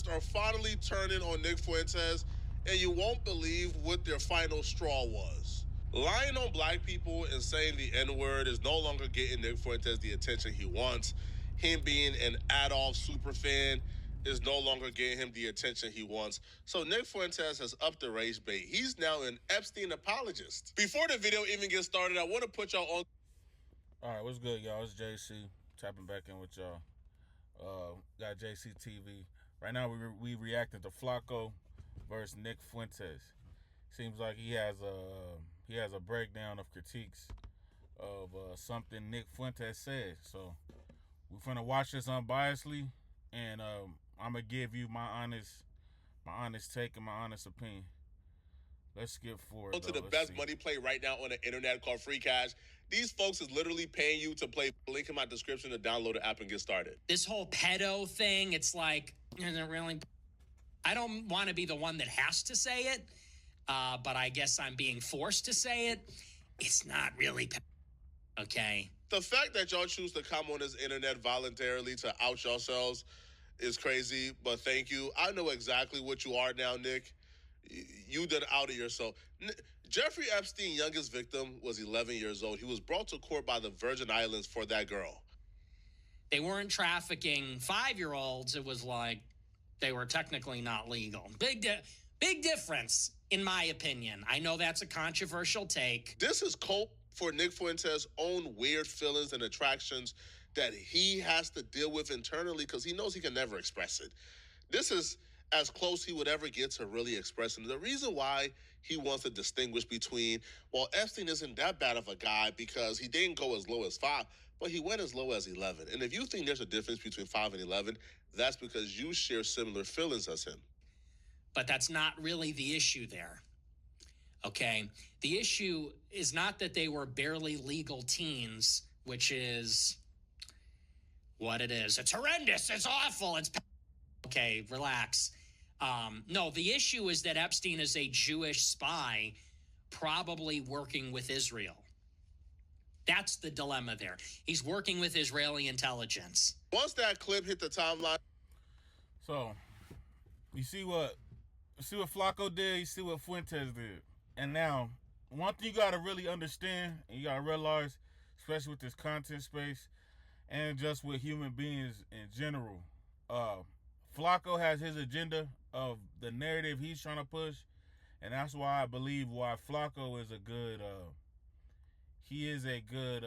are finally turning on Nick Fuentes, and you won't believe what their final straw was. Lying on black people and saying the N-word is no longer getting Nick Fuentes the attention he wants. Him being an Adolf superfan is no longer getting him the attention he wants. So Nick Fuentes has upped the race bait. He's now an Ebstein apologist. Before the video even gets started, I want to put y'all on. All right, what's good, y'all? It's JC tapping back in with y'all. Got JC TV. Right now, we reacting to Flakko versus Nick Fuentes. Seems like he has a breakdown of critiques of something Nick Fuentes said. So we're gonna watch this unbiasedly, and I'm gonna give you my honest take and my honest opinion. Let's skip forward. To the best money play right now on the internet called Free Cash. These folks is literally paying you to play. Link in my description to download the app and get started. This whole pedo thing, it's like, is it really? I don't want to be the one that has to say it, but I guess I'm being forced to say it. It's not really okay. The fact that y'all choose to come on this internet voluntarily to out yourselves is crazy, but thank you. I know exactly what you are now, Nick. You did out of yourself. Jeffrey Ebstein, youngest victim, was 11 years old. He was brought to court by the Virgin Islands for that girl. They weren't trafficking 5-year-olds. It was like they were technically not legal. Big difference, in my opinion. I know that's a controversial take. This is cope for Nick Fuentes' own weird feelings and attractions that he has to deal with internally because he knows he can never express it. This is as close he would ever get to really expressing. The reason why he wants to distinguish between, well, Ebstein isn't that bad of a guy because he didn't go as low as 5, but he went as low as 11. And if you think there's a difference between 5 and 11, that's because you share similar feelings as him. But that's not really the issue there. Okay? The issue is not that they were barely legal teens, which is what it is. It's horrendous. It's awful. It's okay, relax. No, the issue is that Ebstein is a Jewish spy probably working with Israel. That's the dilemma there. He's working with Israeli intelligence. Once that clip hit the timeline. So, you see what Flakko did, you see what Fuentes did. And now, one thing you got to really understand, and you got to realize, especially with this content space, and just with human beings in general, Flakko has his agenda of the narrative he's trying to push, and that's why I believe why Flakko is a good he's a good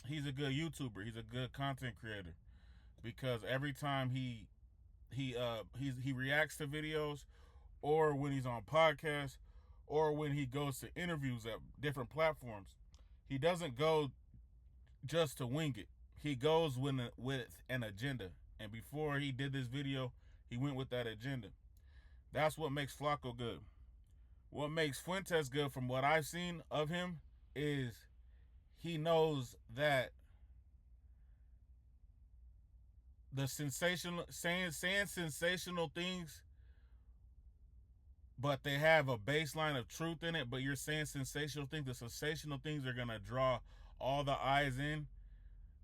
YouTuber. He's a good content creator because every time he reacts to videos, or when he's on podcasts, or when he goes to interviews at different platforms, he doesn't go just to wing it. He goes with an agenda. And before he did this video, he went with that agenda. That's what makes Flakko good. What makes Fuentes good from what I've seen of him is he knows that the saying sensational things, but they have a baseline of truth in it, but you're saying sensational things. The sensational things are going to draw all the eyes in.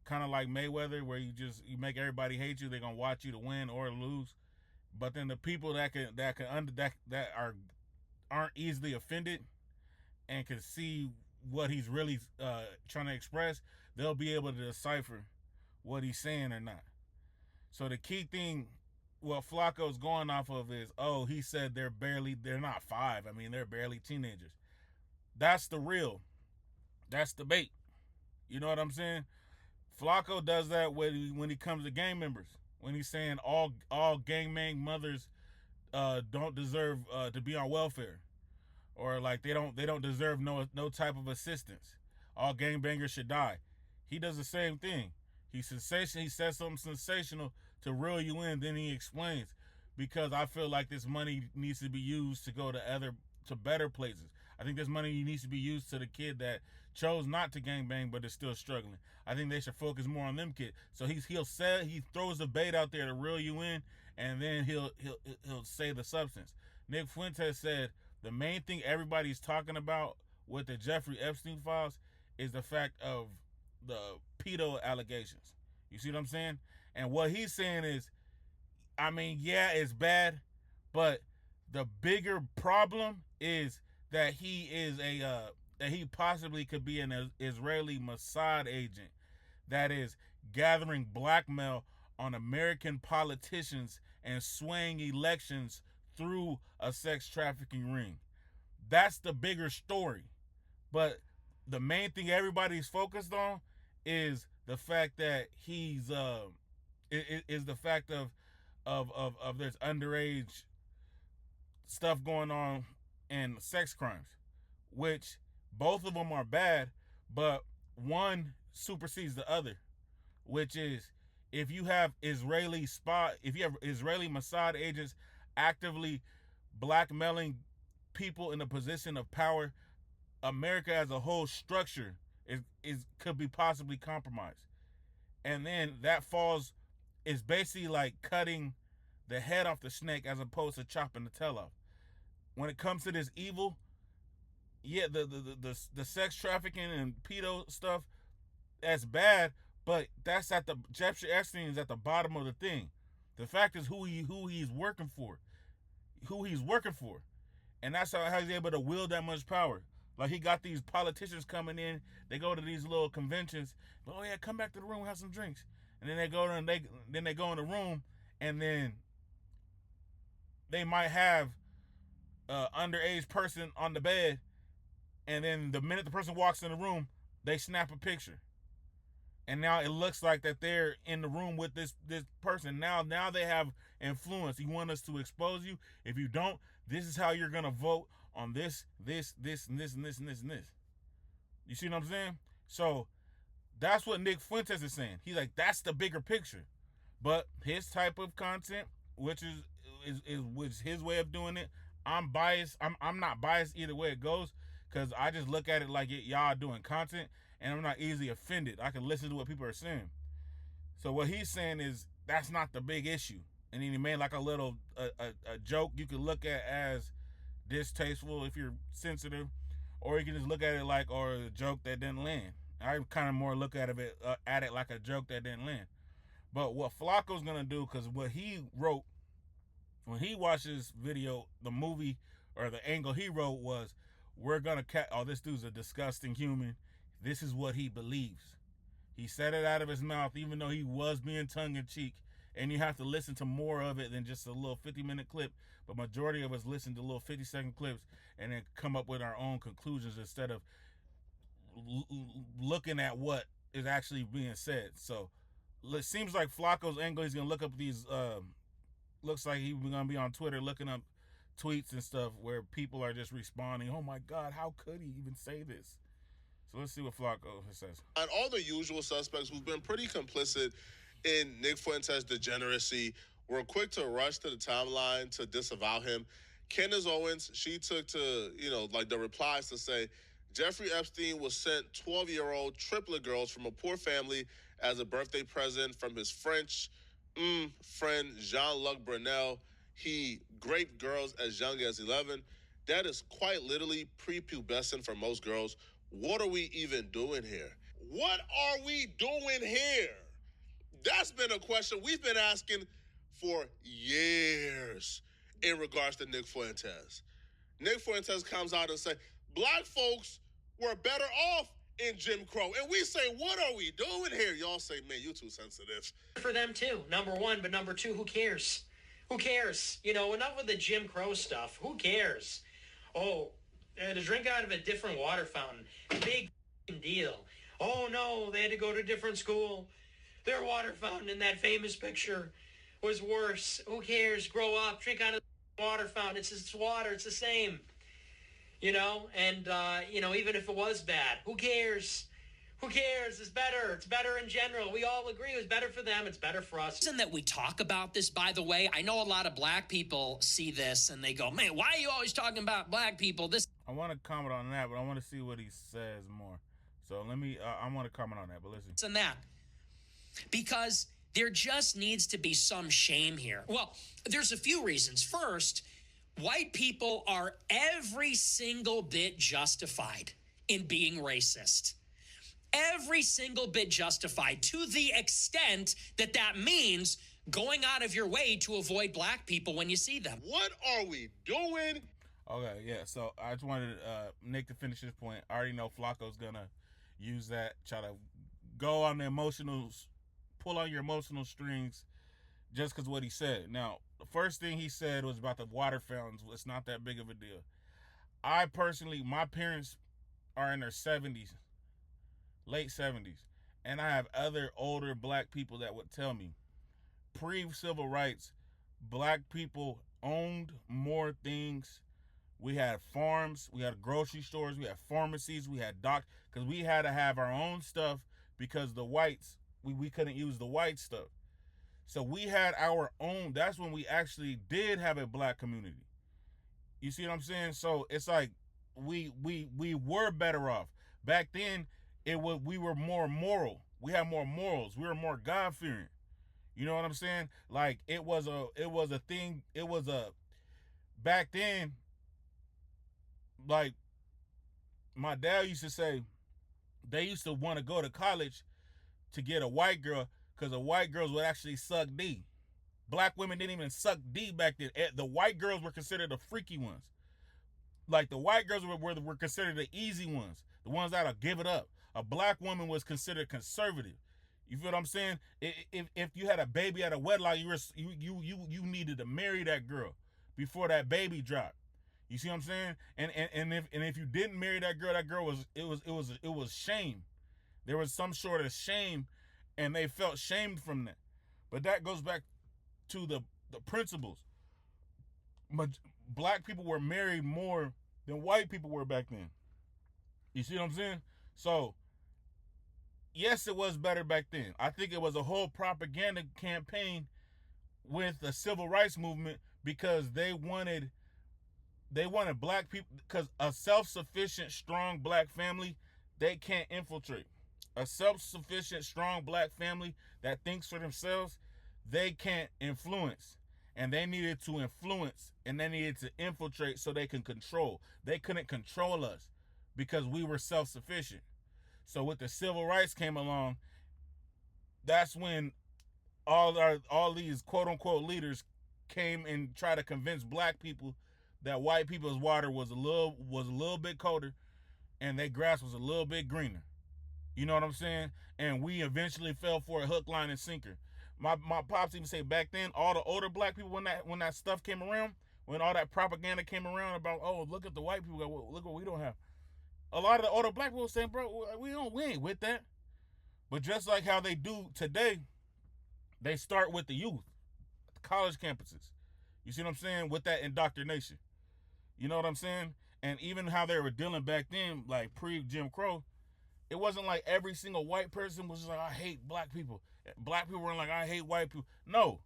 Kind of like Mayweather, where you make everybody hate you. They're gonna watch you to win or lose. But then the people that aren't easily offended and can see what he's really trying to express, they'll be able to decipher what he's saying or not. So the key thing, what Flakko's going off of is, oh, he said they're not 5. I mean, they're barely teenagers. That's the bait. You know what I'm saying? Flakko does that when he comes to gang members. When he's saying all gangbang mothers don't deserve to be on welfare, or like they don't deserve no type of assistance. All gangbangers should die. He does the same thing. He says something sensational to reel you in. Then he explains, because I feel like this money needs to be used to go to better places. I think this money needs to be used to the kid that chose not to gangbang but is still struggling. I think they should focus more on them kids. So he throws the bait out there to reel you in, and then he'll say the substance. Nick Fuentes said the main thing everybody's talking about with the Jeffrey Ebstein files is the fact of the pedo allegations. You see what I'm saying? And what he's saying is, I mean, yeah, it's bad, but the bigger problem is that he is that he possibly could be an Israeli Mossad agent that is gathering blackmail on American politicians and swaying elections through a sex trafficking ring. That's the bigger story. But the main thing everybody's focused on is the fact that is the fact of there's underage stuff going on and sex crimes, which both of them are bad, but one supersedes the other, which is if you have Israeli Mossad agents actively blackmailing people in a position of power, America as a whole structure is could be possibly compromised. And then that falls is basically like cutting the head off the snake as opposed to chopping the tail off. When it comes to this evil, yeah, the sex trafficking and pedo stuff, that's bad, but that's at the Jeffrey Epstein is at the bottom of the thing. The fact is who he's working for. And that's how he's able to wield that much power. Like he got these politicians coming in, they go to these little conventions, oh yeah, come back to the room, have some drinks. And then they go in the room, and then they might have an underage person on the bed, and then the minute the person walks in the room, they snap a picture. And now it looks like that they're in the room with this person. Now they have influence. You want us to expose you? If you don't, this is how you're gonna vote on this, and this, and this, and this, and this. You see what I'm saying? So that's what Nick Fuentes is saying. He's like, that's the bigger picture. But his type of content, which is his way of doing it, I'm biased. I'm not biased either way it goes, because I just look at it like y'all doing content, and I'm not easily offended. I can listen to what people are saying. So what he's saying is that's not the big issue. And then he made like a little a joke you could look at as distasteful if you're sensitive, or you can just look at it like, or a joke that didn't land. I kind of more look at it like a joke that didn't land. But what Flakko's gonna do, because what he wrote when he watched this video, the movie or the angle he wrote was, we're gonna this dude's a disgusting human. This is what he believes. He said it out of his mouth, even though he was being tongue-in-cheek. And you have to listen to more of it than just a little 50-minute clip. But majority of us listen to little 50-second clips and then come up with our own conclusions instead of looking at what is actually being said. So it seems like Flakko's angle, he's going to look up these, looks like he's going to be on Twitter looking up tweets and stuff where people are just responding, oh my God, how could he even say this? So let's see what Flakko says. And all the usual suspects who've been pretty complicit in Nick Fuentes' degeneracy were quick to rush to the timeline to disavow him. Candace Owens, she took to, the replies to say, Jeffrey Ebstein was sent 12-year-old triplet girls from a poor family as a birthday present from his French friend Jean-Luc Brunel. He raped girls as young as 11. That is quite literally prepubescent for most girls. What are we even doing here? What are we doing here? That's been a question we've been asking for years in regards to Nick Fuentes. Nick Fuentes comes out and says, black folks were better off in Jim Crow. And we say, what are we doing here? Y'all say, man, you too sensitive. For them too, number one, but number two, who cares? Who cares? Enough with the Jim Crow stuff. Who cares? Oh, to drink out of a different water fountain. Big deal. Oh no, they had to go to a different school. Their water fountain in that famous picture was worse. Who cares? Grow up, drink out of the water fountain. It's water. It's the same. And even if it was bad, who cares? Who cares? It's better. It's better in general. We all agree it was better for them. It's better for us. The reason that we talk about this, by the way, I know a lot of black people see this and they go, man, why are you always talking about black people? I want to comment on that, but I want to see what he says more. So I want to comment on that, but listen. And that. Because there just needs to be some shame here. Well, there's a few reasons. First, white people are every single bit justified in being racist. Every single bit justified, to the extent that means going out of your way to avoid black people when you see them. What are we doing? Okay, yeah. So I just wanted Nick to finish his point. I already know Flakko's gonna use that, try to go on the emotionals, pull on your emotional strings, just because what he said. Now, the first thing he said was about the water fountains. It's not that big of a deal. I personally, my parents are in their 70s, late 70s, and I have other older black people that would tell me, pre-civil rights, black people owned more things. We had farms, we had grocery stores, we had pharmacies, we had because we had to have our own stuff because the whites, we couldn't use the white stuff. So we had our own. That's when we actually did have a black community. You see what I'm saying? So it's like we were better off. Back then, we were more moral. We had more morals. We were more God-fearing. You know what I'm saying? Like it was a thing. Back then, like my dad used to say, they used to want to go to college to get a white girl because the white girls would actually suck D. Black women didn't even suck D back then. The white girls were considered the freaky ones. Like the white girls were considered the easy ones, the ones that'll give it up. A black woman was considered conservative. You feel what I'm saying? If you had a baby at a wedlock, you needed to marry that girl before that baby dropped. You see what I'm saying? And if you didn't marry that girl was shame. There was some sort of shame, and they felt shamed from that. But that goes back to the principles. Black people were married more than white people were back then. You see what I'm saying? So, yes, it was better back then. I think it was a whole propaganda campaign with the civil rights movement because they wanted black people, because a self-sufficient, strong black family, they can't infiltrate. A self-sufficient, strong black family that thinks for themselves, they can't influence. And they needed to influence, and they needed to infiltrate so they can control. They couldn't control us because we were self-sufficient. So with the civil rights came along, that's when all these quote-unquote leaders came and tried to convince black people that white people's water was a little bit colder and their grass was a little bit greener. You know what I'm saying? And we eventually fell for a hook, line, and sinker. My pops even say back then, all the older black people, when that stuff came around, when all that propaganda came around about, oh, look at the white people, look what we don't have. A lot of the older black people saying, bro, we ain't with that. But just like how they do today, they start with the youth, the college campuses. You see what I'm saying? With that indoctrination. You know what I'm saying? And even how they were dealing back then, like pre-Jim Crow, it wasn't like every single white person was just like, I hate black people. Black people were like, I hate white people. No.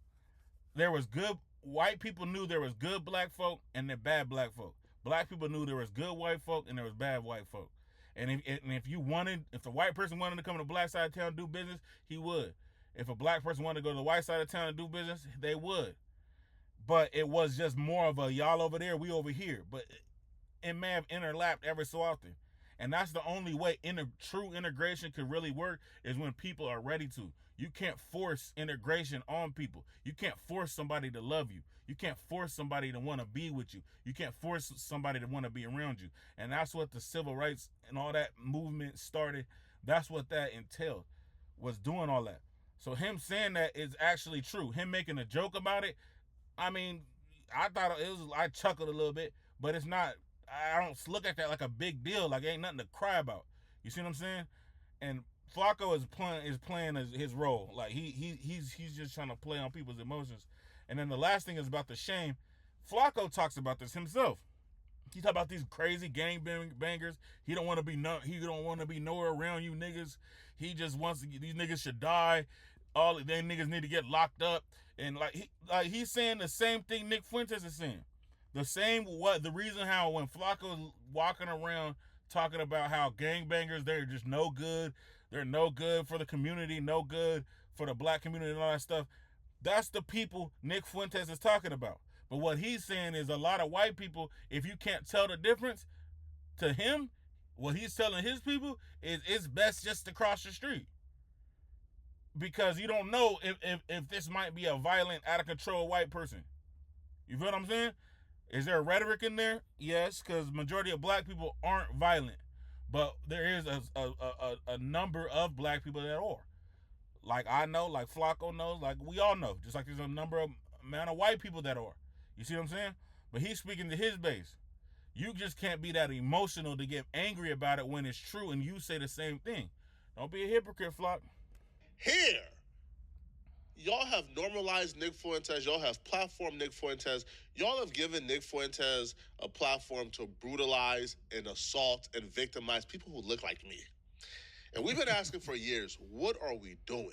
There was good, white people knew there was good black folk and then bad black folk. Black people knew there was good white folk and there was bad white folk. And if the white person wanted to come to the black side of town and do business, he would. If a black person wanted to go to the white side of town and do business, they would. But it was just more of a y'all over there, we over here. But it may have interlapped every so often. And that's the only way true integration could really work is when people are ready to. You can't force integration on people. You can't force somebody to love you. You can't force somebody to want to be with you. You can't force somebody to want to be around you. And that's what the civil rights and all that movement started. That's what that entailed, was doing all that. So him saying that is actually true. Him making a joke about it, I mean, I chuckled a little bit, but it's not, I don't look at that like a big deal, like it ain't nothing to cry about. You see what I'm saying? And Flakko is playing his role. Like he's just trying to play on people's emotions. And then the last thing is about the shame. Flakko talks about this himself. He talk about these crazy gang bangers. He don't want to be nowhere around you niggas. He just wants these niggas should die. All they niggas need to get locked up. And he's saying the same thing Nick Fuentes is saying. The reason how when Flakko's walking around talking about how gangbangers, they're just no good. They're no good for the community, no good for the black community and all that stuff. That's the people Nick Fuentes is talking about. But what he's saying is a lot of white people, if you can't tell the difference, to him, what he's telling his people is it's best just to cross the street. because you don't know if this might be a violent, out of control white person. You feel what I'm saying? Is there rhetoric in there? Yes, because majority of black people aren't violent, but there is a number of black people that are. Like I know, like Flakko knows, like we all know. Just like there's a number of amount of white people that are. You see what I'm saying? But he's speaking to his base. You just can't be that emotional to get angry about it when it's true and you say the same thing. Don't be a hypocrite, Flock. Here, y'all have normalized Nick Fuentes. Y'all have platformed Nick Fuentes. Y'all have given Nick Fuentes a platform to brutalize and assault and victimize people who look like me. And we've been asking for years, what are we doing?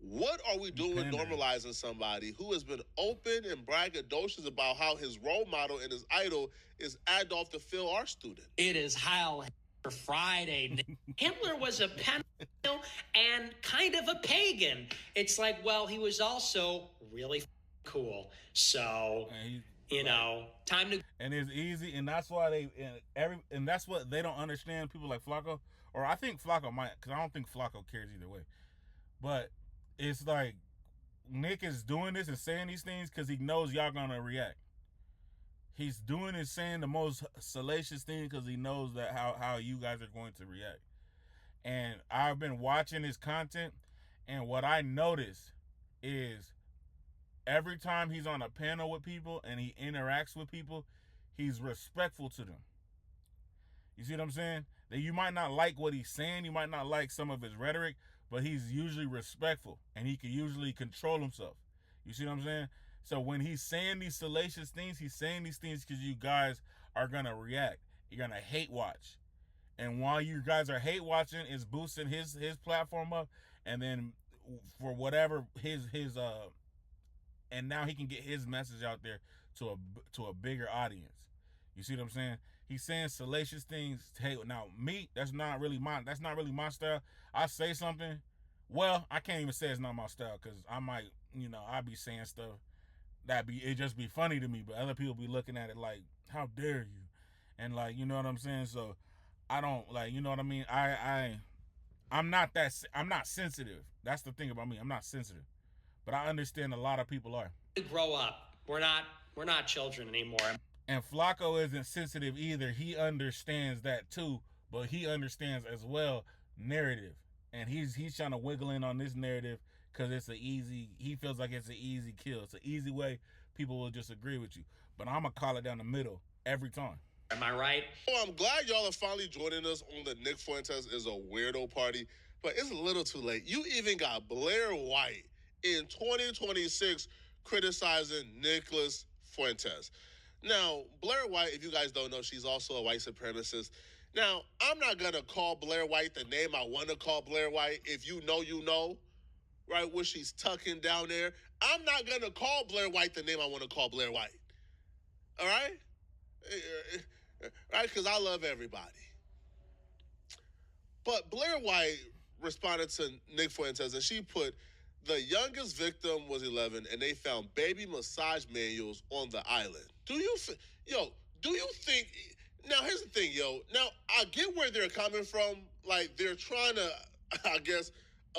What are we doing normalizing somebody who has been open and braggadocious about how his role model and his idol is Adolf the Phil art student? It is Heil Friday. Hitler was a pedophile and kind of a pagan. It's like, well, he was also really cool. So, time to. And it's easy, and that's why and that's what they don't understand. People like Flakko, or I think Flakko might, because I don't think Flakko cares either way. But it's like Nick is doing this and saying these things because he knows y'all gonna react. He's doing and saying the most salacious thing because he knows that how you guys are going to react. And I've been watching his content, and what I notice is every time he's on a panel with people and he interacts with people, he's respectful to them. You see what I'm saying? That you might not like what he's saying, you might not like some of his rhetoric, but he's usually respectful and he can usually control himself. You see what I'm saying? So when he's saying these salacious things, he's saying these things because you guys are going to react. You're going to hate watch. And while you guys are hate watching, it's boosting his platform up. And then for whatever and now he can get his message out there to a bigger audience. You see what I'm saying? He's saying salacious things. Hey, now me, that's not really my style. I say something. Well, I can't even say it's not my style because I might, I be saying stuff it just be funny to me, but other people be looking at it like, how dare you? And like, you know what I'm saying? So I don't like, you know what I mean? I'm not sensitive. That's the thing about me. I'm not sensitive. But I understand a lot of people are. Grow up. We're not children anymore. And Flakko isn't sensitive either. He understands that too, but he understands as well narrative. And he's trying to wiggle in on this narrative because he feels like it's an easy kill. It's an easy way people will just agree with you. But I'm going to call it down the middle every time. Am I right? Well, I'm glad y'all are finally joining us on the Nick Fuentes is a weirdo party, but it's a little too late. You even got Blair White in 2026 criticizing Nicholas Fuentes. Now, Blair White, if you guys don't know, she's also a white supremacist. Now, I'm not going to call Blair White the name I want to call Blair White. If you know, you know, right, what she's tucking down there. I'm not going to call Blair White the name I want to call Blair White. All right? Right? Because I love everybody. But Blair White responded to Nick Fuentes, and she put, the youngest victim was 11, and they found baby massage manuals on the island. Do you think... Now, here's the thing, Now, I get where they're coming from. Like, they're trying to, I guess,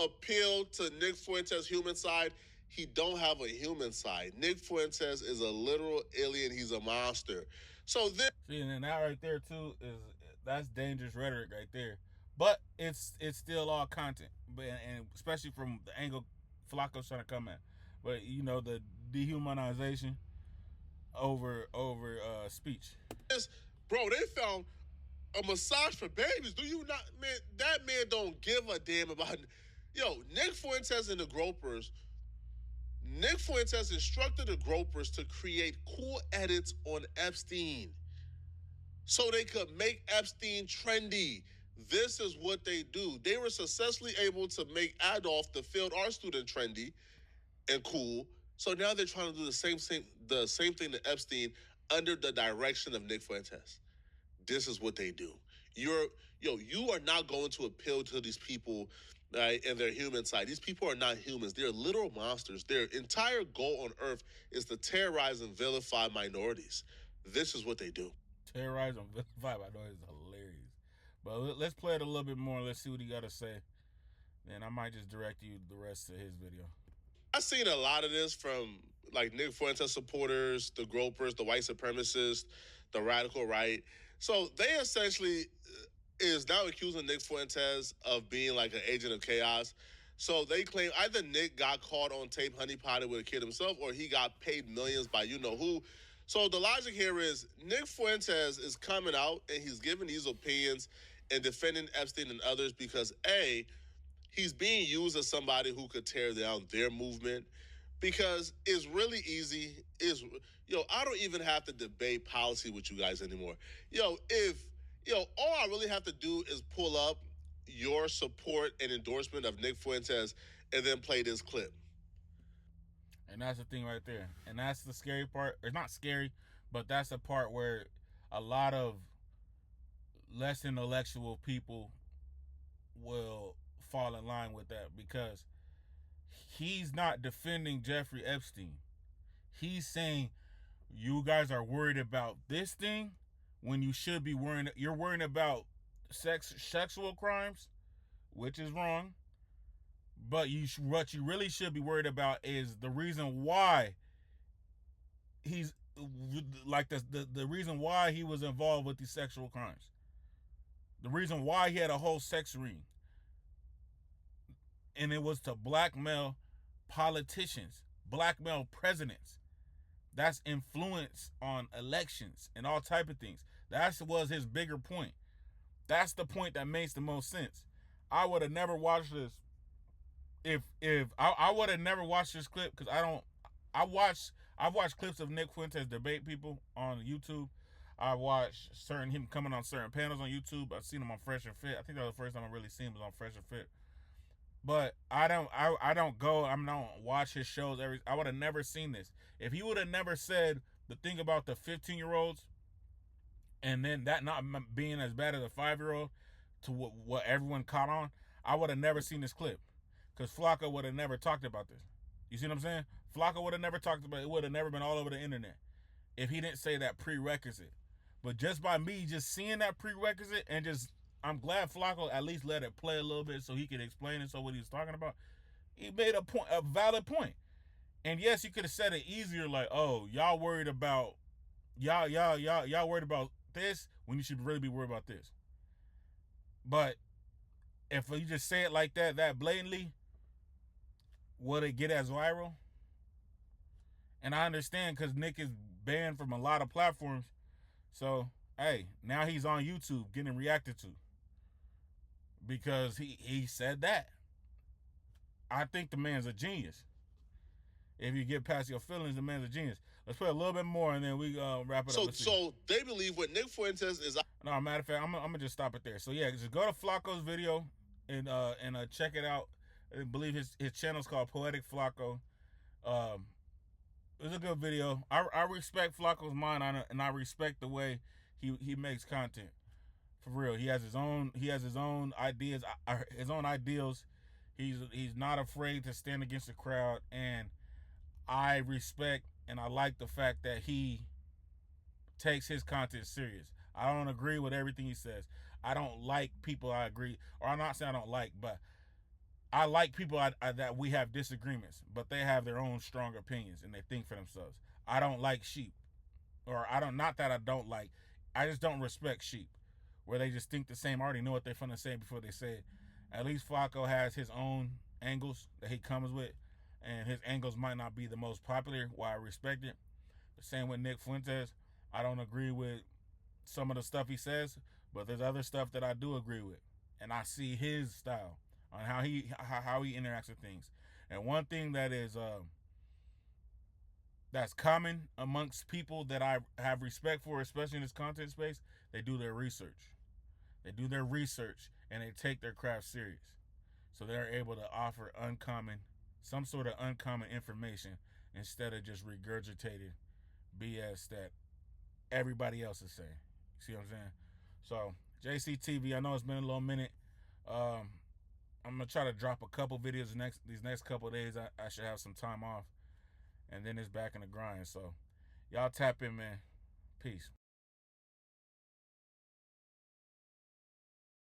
appeal to Nick Fuentes' human side. He don't have a human side. Nick Fuentes is a literal alien. He's a monster. So then... See, and that right there, too, that's dangerous rhetoric right there. But it's still all content, and especially from the angle Flakko's trying to come at. But, the dehumanization over speech. Bro, they found a massage for babies. Do you not, man? That man don't give a damn about. Nick Fuentes and the Gropers. Nick Fuentes instructed the Gropers to create cool edits on Ebstein so they could make Ebstein trendy. This is what they do. They were successfully able to make Adolf, the failed art student, trendy and cool. So now they're trying to do the same thing to Ebstein under the direction of Nick Fuentes. This is what they do. You are not going to appeal to these people, right, and their human side. These people are not humans. They're literal monsters. Their entire goal on Earth is to terrorize and vilify minorities. This is what they do. Terrorize and vilify minorities is hilarious. But let's play it a little bit more. Let's see what he got to say then I might just direct you the rest of his video. I've seen a lot of this from like Nick Fuentes supporters, the gropers, the white supremacists, the radical right. So they essentially is now accusing Nick Fuentes of being like an agent of chaos. So they claim either Nick got caught on tape honeypotted with a kid himself, or he got paid millions by you know who. So the logic here is Nick Fuentes is coming out and he's giving these opinions and defending Ebstein and others because A, he's being used as somebody who could tear down their movement because it's really easy. I don't even have to debate policy with you guys anymore. All I really have to do is pull up your support and endorsement of Nick Fuentes and then play this clip. And that's the thing right there. And that's the scary part. It's not scary, but that's the part where a lot of less intellectual people will fall in line with that, because he's not defending Jeffrey Epstein. He's saying you guys are worried about this thing when you should be worrying. You're worrying about sexual crimes, which is wrong. But what you really should be worried about is the reason why he's like the reason why he was involved with these sexual crimes. The reason why he had a whole sex ring. And it was to blackmail politicians, blackmail presidents. That's influence on elections and all type of things. That was his bigger point. That's the point that makes the most sense. I would have never watched this if I would have never watched this clip, because I've watched clips of Nick Fuentes debate people on YouTube. I watched him coming on certain panels on YouTube. I've seen him on Fresh and Fit. I think that was the first time I really seen him was on Fresh and Fit. But I don't watch his shows I would have never seen this. If he would have never said the thing about the 15-year-olds and then that not being as bad as a 5-year-old to what everyone caught on, I would have never seen this clip. Because Flakko would have never talked about this. You see what I'm saying? Flakko would have never talked about it. It would have never been all over the internet if he didn't say that prerequisite. But just by me just seeing that prerequisite and I'm glad Flakko at least let it play a little bit so he could explain it, so what he was talking about. He made a valid point. And yes, you could have said it easier, like, oh, y'all worried about this when you should really be worried about this. But if you just say it like that blatantly, would it get as viral? And I understand because Nick is banned from a lot of platforms. So, hey, now he's on YouTube getting reacted to because he said that. I think the man's a genius. If you get past your feelings, the man's a genius. Let's play a little bit more and then we wrap it up. So they believe what Nick Fuentes is. No, matter of fact, I'm gonna just stop it there. So yeah, just go to Flakko's video and check it out. I believe his channel's called Poetik Flakko. It's a good video. I respect Flakko's mind on it, and I respect the way he makes content. For real, he has his own ideas, his own ideals. He's not afraid to stand against the crowd, and I respect and I like the fact that he takes his content serious. I don't agree with everything he says. I don't like people I agree, or I'm not saying I don't like, but I like people that we have disagreements, but they have their own strong opinions and they think for themselves. I don't like sheep, or not that I don't like, I just don't respect sheep, where they just think the same, already know what they're finna say before they say it. At least Flakko has his own angles that he comes with, and his angles might not be the most popular, while I respect it. The same with Nick Fuentes. I don't agree with some of the stuff he says, but there's other stuff that I do agree with, and I see his style on how he interacts with things. And one thing that is that's common amongst people that I have respect for, especially in this content space, they do their research. They do their research and they take their craft serious. So they're able to offer some sort of uncommon information instead of just regurgitated BS that everybody else is saying. See what I'm saying? So JCTV, I know it's been a little minute. I'm gonna try to drop a couple videos these next couple of days. I should have some time off, and then it's back in the grind. So y'all tap in, man. Peace.